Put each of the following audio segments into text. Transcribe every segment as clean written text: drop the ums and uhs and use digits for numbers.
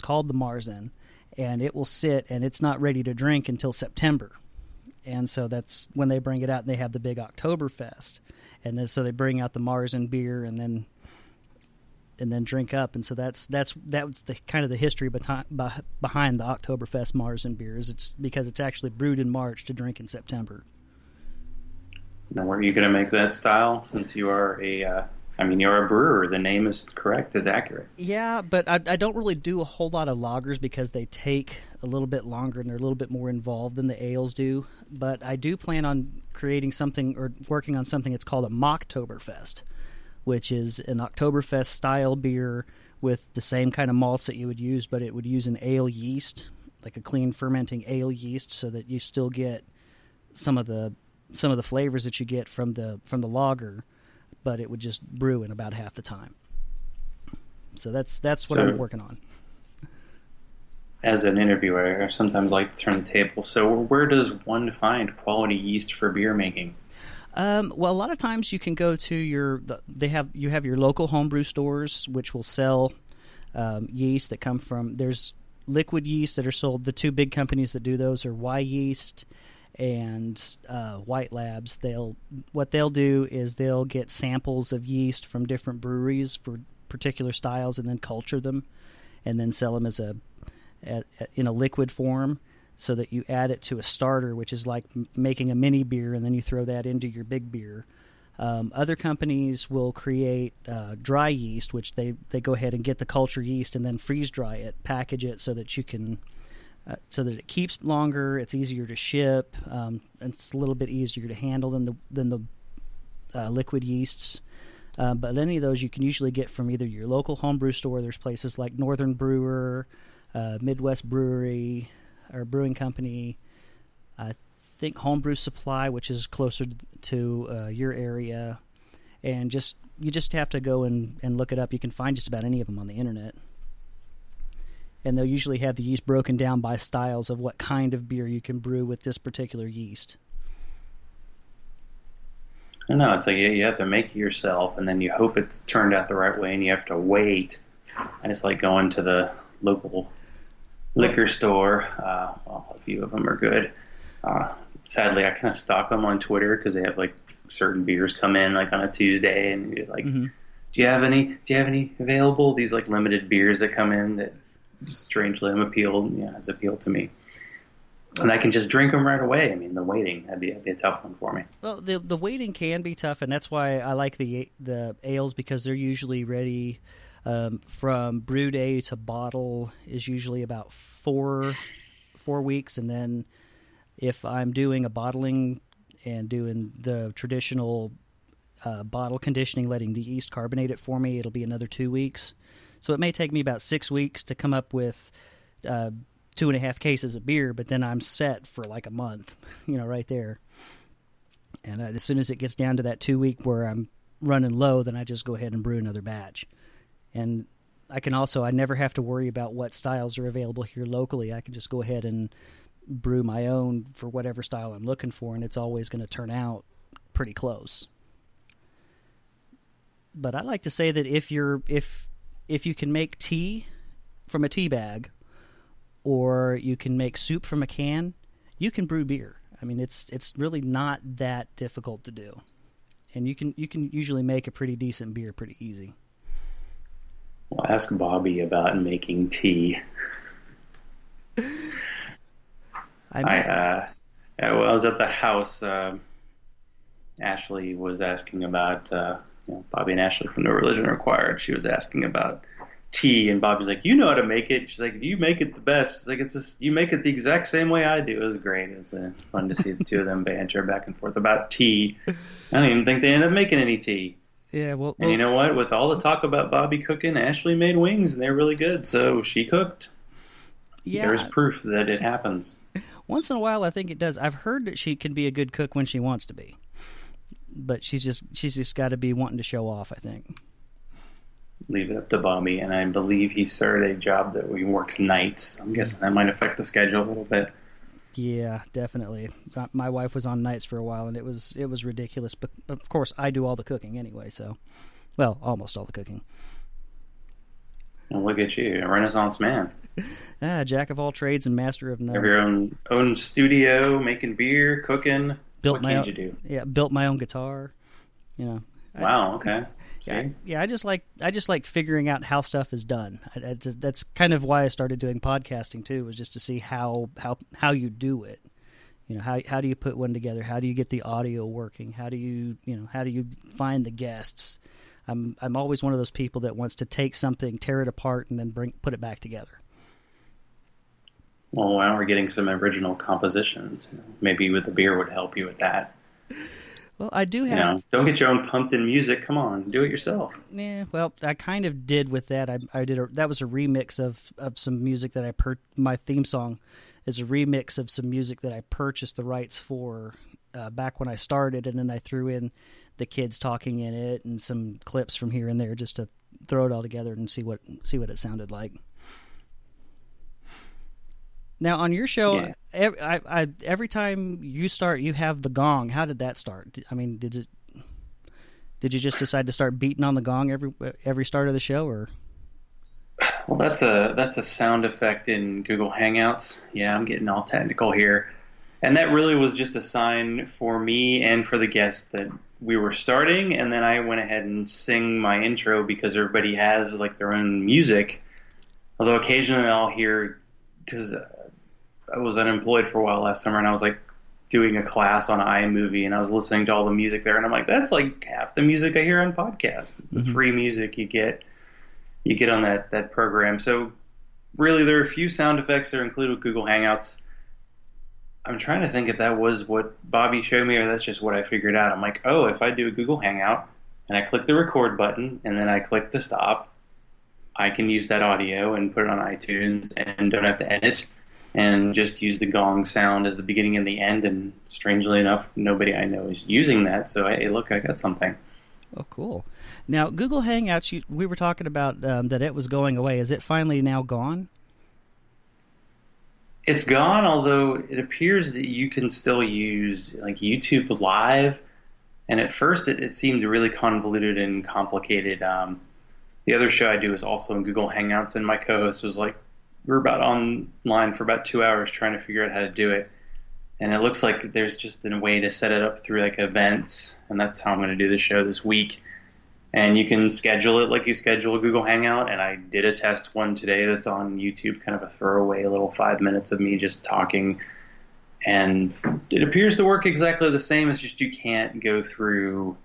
called the Marzen, and it will sit, and it's not ready to drink until September. And so that's when they bring it out, and they have the big Oktoberfest. And then so they bring out the Marzen beer and then drink up. And so that was the kind of the history behind the Oktoberfest Marzen beers. It's because it's actually brewed in March to drink in September. Now, were you going to make that style since you are you're a brewer? The name is correct, is accurate. Yeah, but I don't really do a whole lot of lagers because they take a little bit longer and they're a little bit more involved than the ales do. But I do plan on creating something or working on something that's called a Mocktoberfest, which is an Oktoberfest style beer with the same kind of malts that you would use, but it would use an ale yeast, like a clean fermenting ale yeast, so that you still get some of the flavors that you get from the lager, but it would just brew in about half the time. So that's what I'm working on. As an interviewer, I sometimes like to turn the table. So where does one find quality yeast for beer making? Well, a lot of times you can go to you have your local homebrew stores, which will sell yeast that come from. There's liquid yeast that are sold. The two big companies that do those are Y Yeast and White Labs. What they'll do is they'll get samples of yeast from different breweries for particular styles and then culture them and then sell them in a liquid form, so that you add it to a starter, which is like making a mini beer, and then you throw that into your big beer. Other companies will create dry yeast, which they go ahead and get the culture yeast and then freeze dry it, package it so that you can so that it keeps longer, it's easier to ship, and it's a little bit easier to handle than the liquid yeasts. But any of those you can usually get from either your local homebrew store. There's places like Northern Brewer, Midwest Brewery, or Brewing Company. I think Homebrew Supply, which is closer to your area. And you just have to go and look it up. You can find just about any of them on the internet. And they'll usually have the yeast broken down by styles of what kind of beer you can brew with this particular yeast. I know, it's like you have to make it yourself, and then you hope it's turned out the right way, and you have to wait. I just like going to the local liquor store. Well, a few of them are good. Sadly, I kind of stalk them on Twitter because they have like certain beers come in like on a Tuesday, and you're like, do you have any available? These like limited beers that come in that strangely has appealed to me. And I can just drink them right away. I mean, the waiting, that'd be a tough one for me. Well, the waiting can be tough, and that's why I like the ales, because they're usually ready from brew day to bottle is usually about four weeks. And then if I'm doing a bottling and doing the traditional bottle conditioning, letting the yeast carbonate it for me, it'll be another 2 weeks. So it may take me about 6 weeks to come up with 2.5 cases of beer, but then I'm set for like a month, right there. And as soon as it gets down to that 2 week where I'm running low, then I just go ahead and brew another batch. And I never have to worry about what styles are available here locally. I can just go ahead and brew my own for whatever style I'm looking for, and it's always going to turn out pretty close. But I like to say that if you can make tea from a tea bag, or you can make soup from a can, you can brew beer. I mean, it's really not that difficult to do, and you can usually make a pretty decent beer pretty easy. Well, ask Bobby about making tea. I was at the house. Ashley was asking about Bobby and Ashley from No Religion Required. She was asking about tea, and Bobby's like, "You know how to make it." She's like, "You make it the best." She's like, you make it the exact same way I do." It was great. It was fun to see the two of them banter back and forth about tea. I don't even think they ended up making any tea. Yeah, well, and you know what? With all the talk about Bobby cooking, Ashley made wings, and they're really good. So she cooked. Yeah, there's proof that it happens. Once in a while, I think it does. I've heard that she can be a good cook when she wants to be, but she's just got to be wanting to show off, I think. Leave it up to Bobby, and I believe he started a job that we work nights. I'm guessing that might affect the schedule a little bit. Yeah, definitely. My wife was on nights for a while, and it was ridiculous. But of course, I do all the cooking anyway. So, well, almost all the cooking. And look at you, a Renaissance man. Jack of all trades and master of Have none. your own studio, making beer, cooking. Built What my can't own, you do? yeah, built my own guitar. You know, I, Wow. Okay. yeah, See. yeah. I just like figuring out how stuff is done. That's kind of why I started doing podcasting too, was just to see how you do it. You know, how do you put one together? How do you get the audio working? How do you find the guests? I'm always one of those people that wants to take something, tear it apart, and then put it back together. Well, now we're getting some original compositions. Maybe with the beer would help you with that. Well, I do have. Don't get your own pumped-in music. Come on, do it yourself. Yeah, well, I kind of did with that. I did that was a remix of some music that my theme song is a remix of some music that I purchased the rights for back when I started, and then I threw in the kids talking in it and some clips from here and there just to throw it all together and see what it sounded like. Now on your show, Yeah. every time you start, you have the gong. How did that start? I mean, did you just decide to start beating on the gong every start of the show, or? Well, that's a sound effect in Google Hangouts. Yeah, I'm getting all technical here. And that really was just a sign for me and for the guests that we were starting, and then I went ahead and sing my intro because everybody has like their own music. Although occasionally I'll hear, because I was unemployed for a while last summer, and I was like doing a class on iMovie, and I was listening to all the music there, and I'm like, that's like half the music I hear on podcasts. It's the free music you get on that program. So really, there are a few sound effects that are included with Google Hangouts. I'm trying to think if that was what Bobby showed me, or that's just what I figured out. I'm like, oh, if I do a Google Hangout and I click the record button and then I click to stop, I can use that audio and put it on iTunes and don't have to edit, and just use the gong sound as the beginning and the end. And strangely enough, nobody I know is using that. So, hey, look, I got something. Oh, cool. Now, Google Hangouts, we were talking about that it was going away. Is it finally now gone? It's gone, although it appears that you can still use like YouTube Live. And at first, it seemed really convoluted and complicated. The other show I do is also in Google Hangouts, and my co-host was like, we were about online for about 2 hours trying to figure out how to do it. And it looks like there's just a way to set it up through like events, and that's how I'm going to do the show this week. And you can schedule it like you schedule a Google Hangout, and I did a test one today that's on YouTube, kind of a throwaway little 5 minutes of me just talking. And it appears to work exactly the same, it's just you can't go through.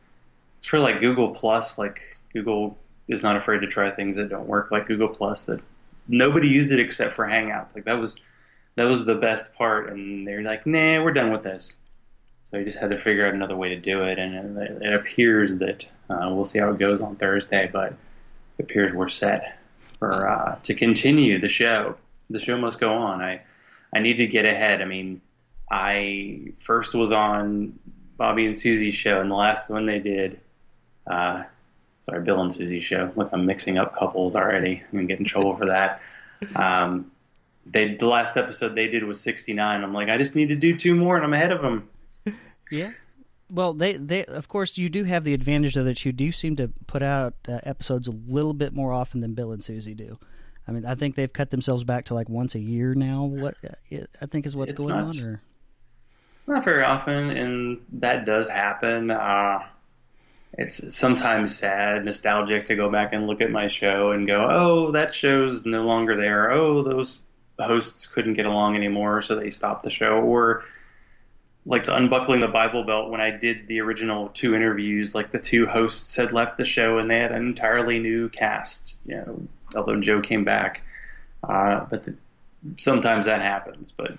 It's for like Google Plus, like Google is not afraid to try things that don't work, like Google Plus, that nobody used it except for Hangouts. Like that was the best part, and they're like, nah, we're done with this. So I just had to figure out another way to do it, and it appears that we'll see how it goes on Thursday, but it appears we're set for to continue the show. The show must go on. I need to get ahead. I mean, I first was on Bobby and Susie's show, and the last one they did, Bill and Susie's show. Look, I'm mixing up couples already. I'm going to get in trouble for that. The last episode they did was 69. I'm like, I just need to do 2 more, and I'm ahead of them. Yeah. Well, they of course, you do have the advantage of that you do seem to put out episodes a little bit more often than Bill and Susie do. I mean, I think they've cut themselves back to like once a year now. What I think is what's going on, or not very often, and that does happen. It's sometimes sad, nostalgic to go back and look at my show and go, oh, that show's no longer there. Oh, those hosts couldn't get along anymore, so they stopped the show. Or like the Unbuckling the Bible Belt, when I did the original 2 interviews, like the 2 hosts had left the show and they had an entirely new cast, although Joe came back. Sometimes that happens, but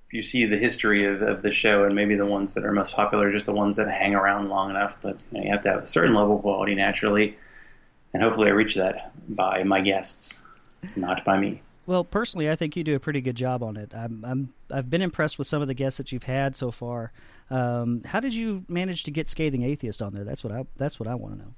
you see the history of the show, and maybe the ones that are most popular are just the ones that hang around long enough. But you have to have a certain level of quality naturally, and hopefully I reach that by my guests, not by me. Well, personally, I think you do a pretty good job on it. I've been impressed with some of the guests that you've had so far. How did you manage to get Scathing Atheist on there? That's what I want to know.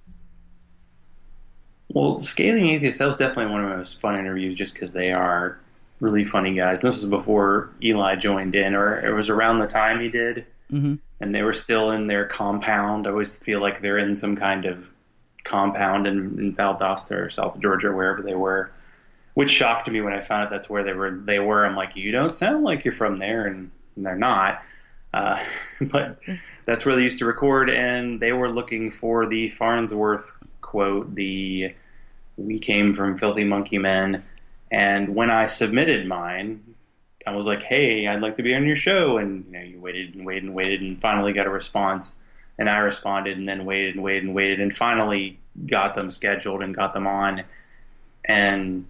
Well, Scathing Atheist, that was definitely one of my most fun interviews, just because they are really funny guys. And this was before Eli joined in, or it was around the time he did, and they were still in their compound. I always feel like they're in some kind of compound in Valdosta or South Georgia, wherever they were, which shocked me when I found out that's where they were. I'm like, you don't sound like you're from there, and they're not. But that's where they used to record, and they were looking for the Farnsworth quote, the "We came from filthy monkey men." And when I submitted mine, I was like, "Hey, I'd like to be on your show." And you waited and waited and waited, and finally got a response. And I responded, and then waited and waited and waited, and finally got them scheduled and got them on. And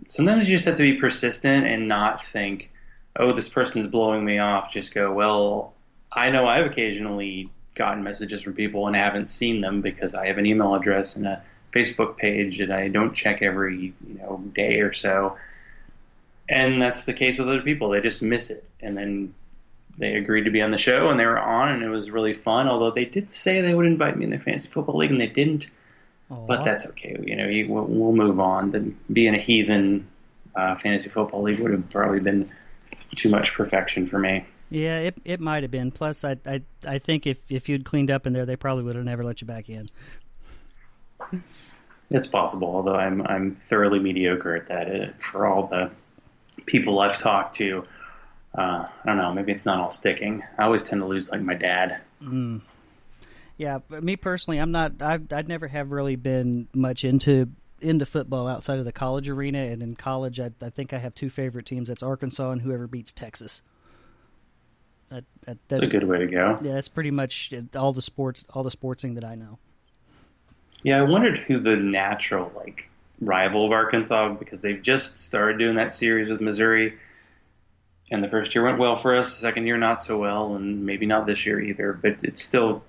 sometimes you just have to be persistent and not think, "Oh, this person's blowing me off." Just go, "Well, I know I've occasionally gotten messages from people and haven't seen them because I have an email address and a Facebook page that I don't check every day or so." And that's the case with other people. They just miss it. And then they agreed to be on the show, and they were on, and it was really fun. Although they did say they would invite me in their fantasy football league, and they didn't. Aww. But that's okay. We'll move on. Then being a heathen fantasy football league would have probably been too much perfection for me. Yeah, it might have been. Plus, I think if you'd cleaned up in there, they probably would have never let you back in. It's possible, although I'm thoroughly mediocre at that. For all the people I've talked to, I don't know. Maybe it's not all sticking. I always tend to lose like my dad. Yeah, but me personally, I'm not. I'd never have really been much into football outside of the college arena. And in college, I think I have two favorite teams. That's Arkansas and whoever beats Texas. That's a good way to go. Yeah, that's pretty much all the sportsing that I know. Yeah, I wondered who the natural rival of Arkansas, because they've just started doing that series with Missouri, and the first year went well for us, the second year not so well, and maybe not this year either. But it still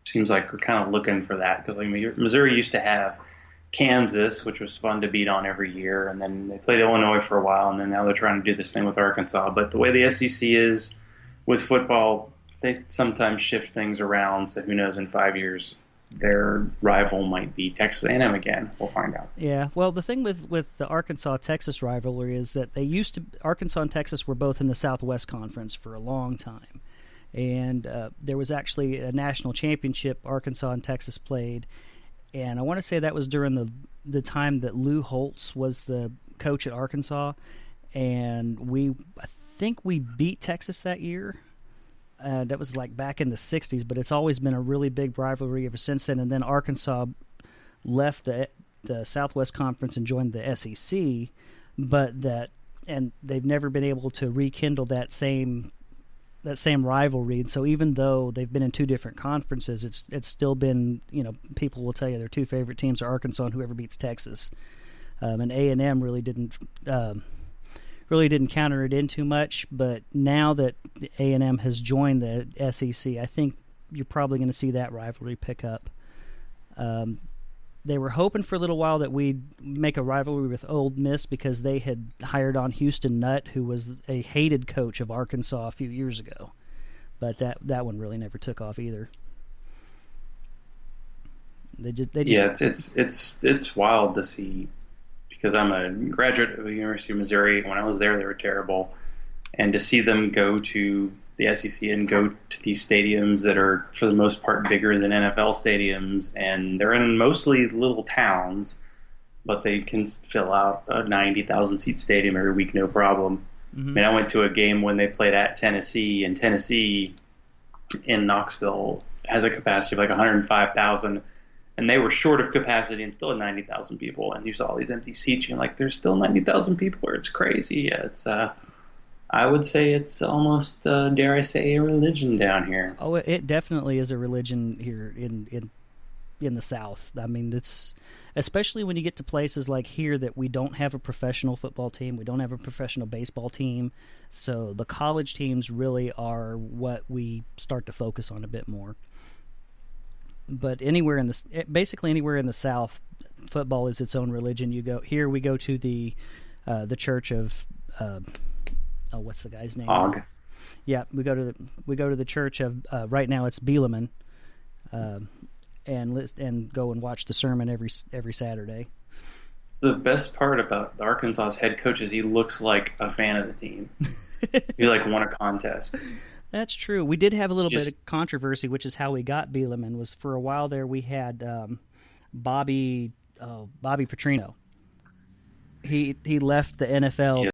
seems like we're kind of looking for that, because Missouri used to have Kansas, which was fun to beat on every year, and then they played Illinois for a while, and then now they're trying to do this thing with Arkansas. But the way the SEC is with football, they sometimes shift things around, so who knows, in 5 years their rival might be Texas A&M again. We'll find out. Yeah, well, the thing with the Arkansas-Texas rivalry is that Arkansas and Texas were both in the Southwest Conference for a long time. And there was actually a national championship Arkansas and Texas played, and I want to say that was during the time that Lou Holtz was the coach at Arkansas, and I think we beat Texas that year. That was back in the 60s, but it's always been a really big rivalry ever since then. And then Arkansas left the Southwest Conference and joined the SEC, and they've never been able to rekindle that same rivalry. And so even though they've been in two different conferences, it's still been, people will tell you their two favorite teams are Arkansas and whoever beats Texas. And A&M really didn't counter it in too much, but now that A&M has joined the SEC, I think you're probably going to see that rivalry pick up. They were hoping for a little while that we'd make a rivalry with Ole Miss because they had hired on Houston Nutt, who was a hated coach of Arkansas a few years ago. But that one really never took off either. They just yeah, it's wild to see, because I'm a graduate of the University of Missouri. When I was there, they were terrible. And to see them go to the SEC and go to these stadiums that are, for the most part, bigger than NFL stadiums, and they're in mostly little towns, but they can fill out a 90,000-seat stadium every week, no problem. Mm-hmm. I mean, I went to a game when they played at Tennessee, and Tennessee in Knoxville has a capacity of 105,000, and they were short of capacity and still had 90,000 people, and you saw all these empty seats, and you're like, there's still 90,000 people, or it's crazy. Yeah, it's I would say it's almost, dare I say, a religion down here. Oh, it definitely is a religion here in the South. I mean, it's especially when you get to places like here that we don't have a professional football team, we don't have a professional baseball team, so the college teams really are what we start to focus on a bit more. But basically anywhere in the South, football is its own religion. We go to the church of what's the guy's name? Og. Yeah, we go to the church of right now it's Bieleman, and go and watch the sermon every Saturday. The best part about Arkansas's head coach is he looks like a fan of the team. He won a contest. That's true. We did have a little bit of controversy, which is how we got Bieleman. Was for a while there we had Bobby Petrino. He left the NFL